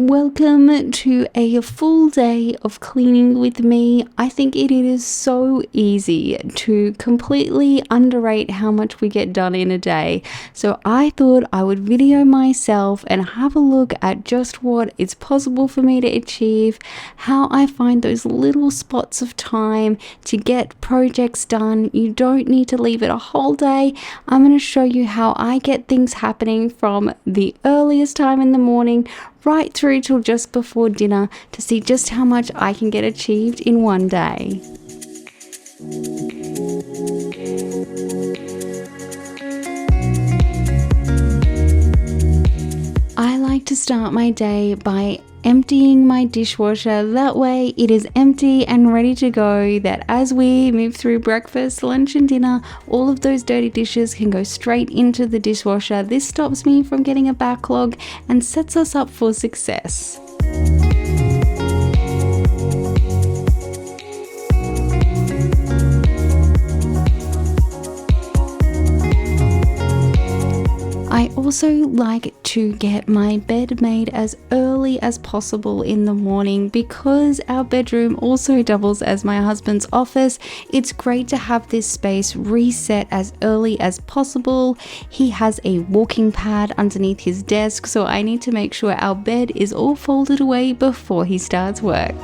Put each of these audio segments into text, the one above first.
Welcome to a full day of cleaning with me. I think it is so easy to completely underrate how much we get done in a day. So I thought I would video myself and have a look at just what is possible for me to achieve, how I find those little spots of time to get projects done. You don't need to leave it a whole day. I'm going to show you how I get things happening from the earliest time in the morning right through till just before dinner to see just how much I can get achieved in one day. I like to start my day by emptying my dishwasher. That way it is empty and ready to go, that as we move through breakfast, lunch and dinner, all of those dirty dishes can go straight into the dishwasher. This stops me from getting a backlog and sets us up for success. I also like to get my bed made as early as possible in the morning because our bedroom also doubles as my husband's office. It's great to have this space reset as early as possible. He has a walking pad underneath his desk, so I need to make sure our bed is all folded away before he starts work.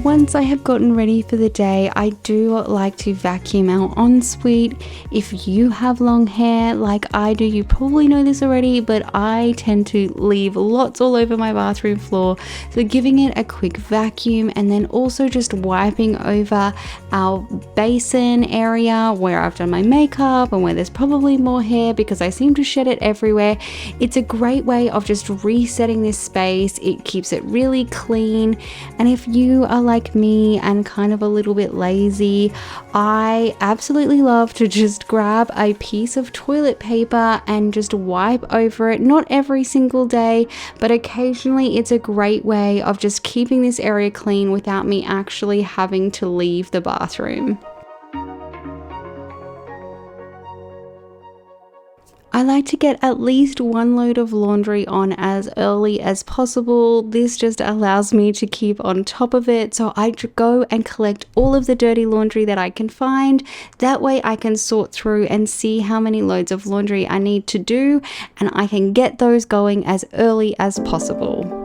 Once I have gotten ready for the day, I do like to vacuum our ensuite. If you have long hair like I do, you probably know this already, but I tend to leave lots all over my bathroom floor. So giving it a quick vacuum and then also just wiping over our basin area where I've done my makeup and where there's probably more hair because I seem to shed it everywhere. It's a great way of just resetting this space. It keeps it really clean. And if you are like me and kind of a little bit lazy, I absolutely love to just grab a piece of toilet paper and just wipe over it. Not every single day, but occasionally it's a great way of just keeping this area clean without me actually having to leave the bathroom. I like to get at least one load of laundry on as early as possible. This just allows me to keep on top of it. So I go and collect all of the dirty laundry that I can find. That way I can sort through and see how many loads of laundry I need to do, and I can get those going as early as possible.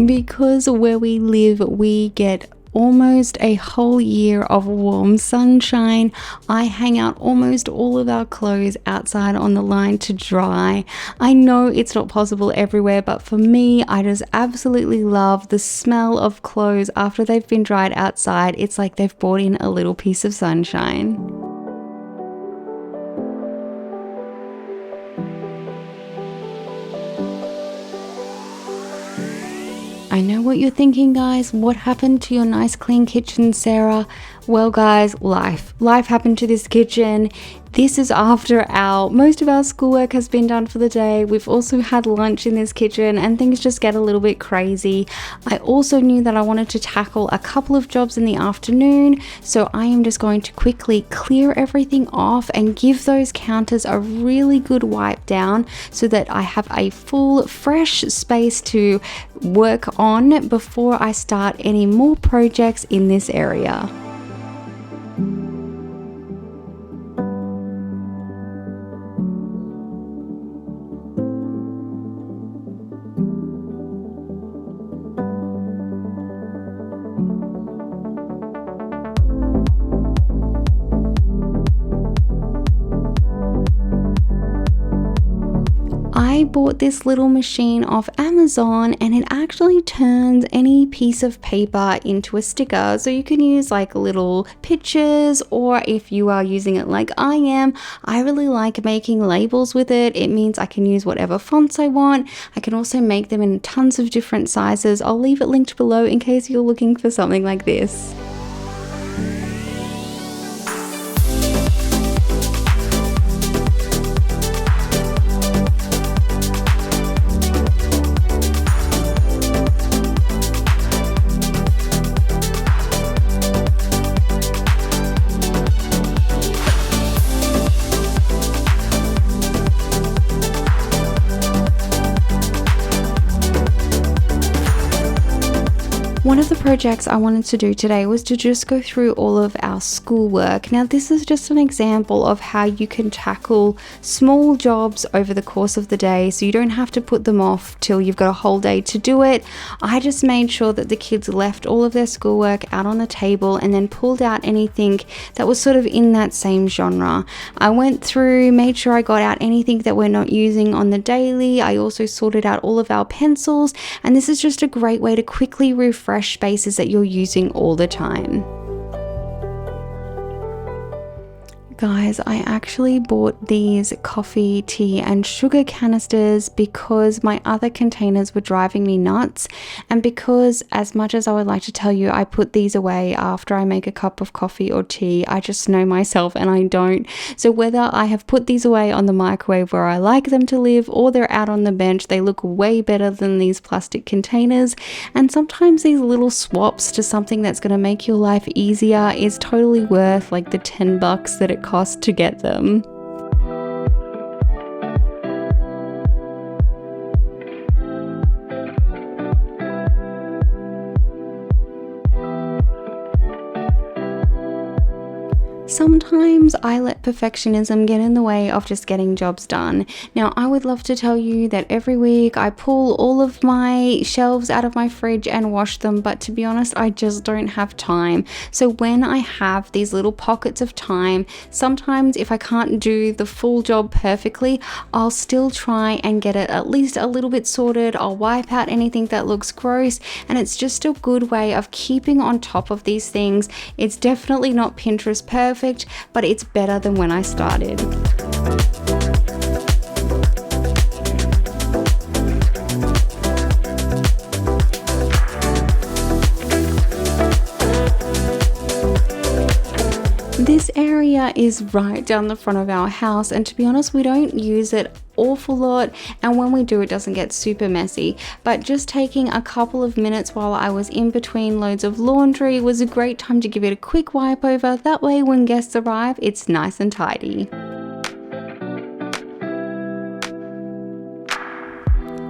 Because where we live, we get almost a whole year of warm sunshine. I hang out almost all of our clothes outside on the line to dry. I know it's not possible everywhere, but for me, I just absolutely love the smell of clothes after they've been dried outside. It's like they've brought in a little piece of sunshine. I know what you're thinking, guys. What happened to your nice clean kitchen, Sarah? Well, guys, life happened to this kitchen. This is after most of our schoolwork has been done for the day. We've also had lunch in this kitchen and things just get a little bit crazy. I also knew that I wanted to tackle a couple of jobs in the afternoon, so I am just going to quickly clear everything off and give those counters a really good wipe down so that I have a full, fresh space to work on before I start any more projects in this area. bought this little machine off Amazon, and it actually turns any piece of paper into a sticker. So you can use like little pictures, or if you are using it like I am, I really like making labels with it. It means I can use whatever fonts I want. I can also make them in tons of different sizes. I'll leave it linked below in case you're looking for something like this. One of the projects I wanted to do today was to just go through all of our schoolwork. Now, this is just an example of how you can tackle small jobs over the course of the day, so you don't have to put them off till you've got a whole day to do it. I just made sure that the kids left all of their schoolwork out on the table and then pulled out anything that was sort of in that same genre. I went through, made sure I got out anything that we're not using on the daily. I also sorted out all of our pencils, and this is just a great way to quickly refresh spaces that you're using all the time. Guys, I actually bought these coffee, tea and sugar canisters because my other containers were driving me nuts, and because as much as I would like to tell you I put these away after I make a cup of coffee or tea, I just know myself and I don't. So whether I have put these away on the microwave where I like them to live, or they're out on the bench, they look way better than these plastic containers. And sometimes these little swaps to something that's going to make your life easier is totally worth like the $10 that it cost to get them. Sometimes I let perfectionism get in the way of just getting jobs done. Now, I would love to tell you that every week I pull all of my shelves out of my fridge and wash them, but to be honest, I just don't have time. So when I have these little pockets of time, sometimes if I can't do the full job perfectly, I'll still try and get it at least a little bit sorted. I'll wipe out anything that looks gross, and it's just a good way of keeping on top of these things. It's definitely not Pinterest perfect, but it's better than when I started. This area is right down the front of our house, and to be honest, we don't use it awful lot, and when we do, it doesn't get super messy. But just taking a couple of minutes while I was in between loads of laundry was a great time to give it a quick wipe over. That way when guests arrive, it's nice and tidy.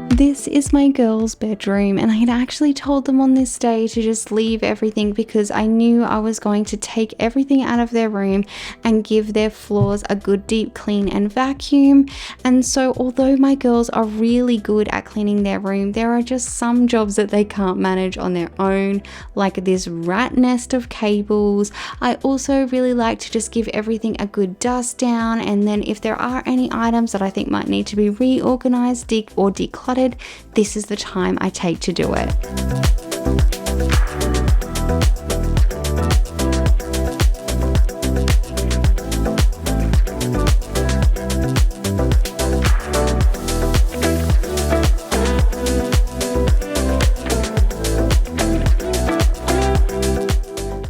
This is my girls' bedroom, and I had actually told them on this day to just leave everything because I knew I was going to take everything out of their room and give their floors a good deep clean and vacuum. And so although my girls are really good at cleaning their room, there are just some jobs that they can't manage on their own, like this rat nest of cables. I also really like to just give everything a good dust down, and then if there are any items that I think might need to be reorganized or decluttered, this is the time I take to do it.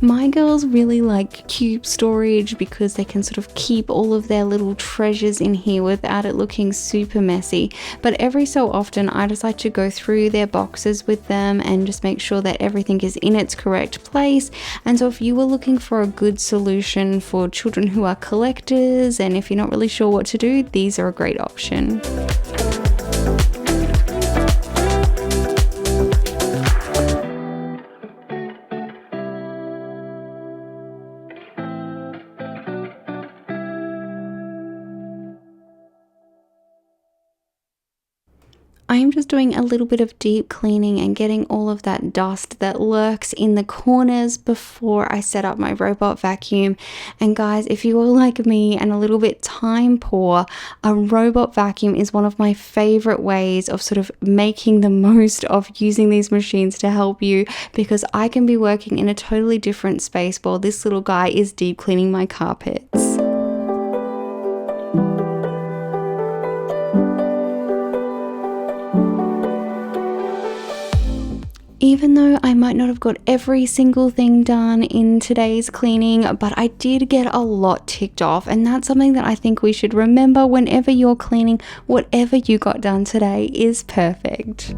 My girls really like cube storage because they can sort of keep all of their little treasures in here without it looking super messy. But every so often I just like to go through their boxes with them and just make sure that everything is in its correct place. And so if you were looking for a good solution for children who are collectors, and if you're not really sure what to do, these are a great option. I am just doing a little bit of deep cleaning and getting all of that dust that lurks in the corners before I set up my robot vacuum. And guys, if you are like me and a little bit time poor, a robot vacuum is one of my favorite ways of sort of making the most of using these machines to help you, because I can be working in a totally different space while this little guy is deep cleaning my carpets. Even though I might not have got every single thing done in today's cleaning, but I did get a lot ticked off, and that's something that I think we should remember whenever you're cleaning. Whatever you got done today is perfect.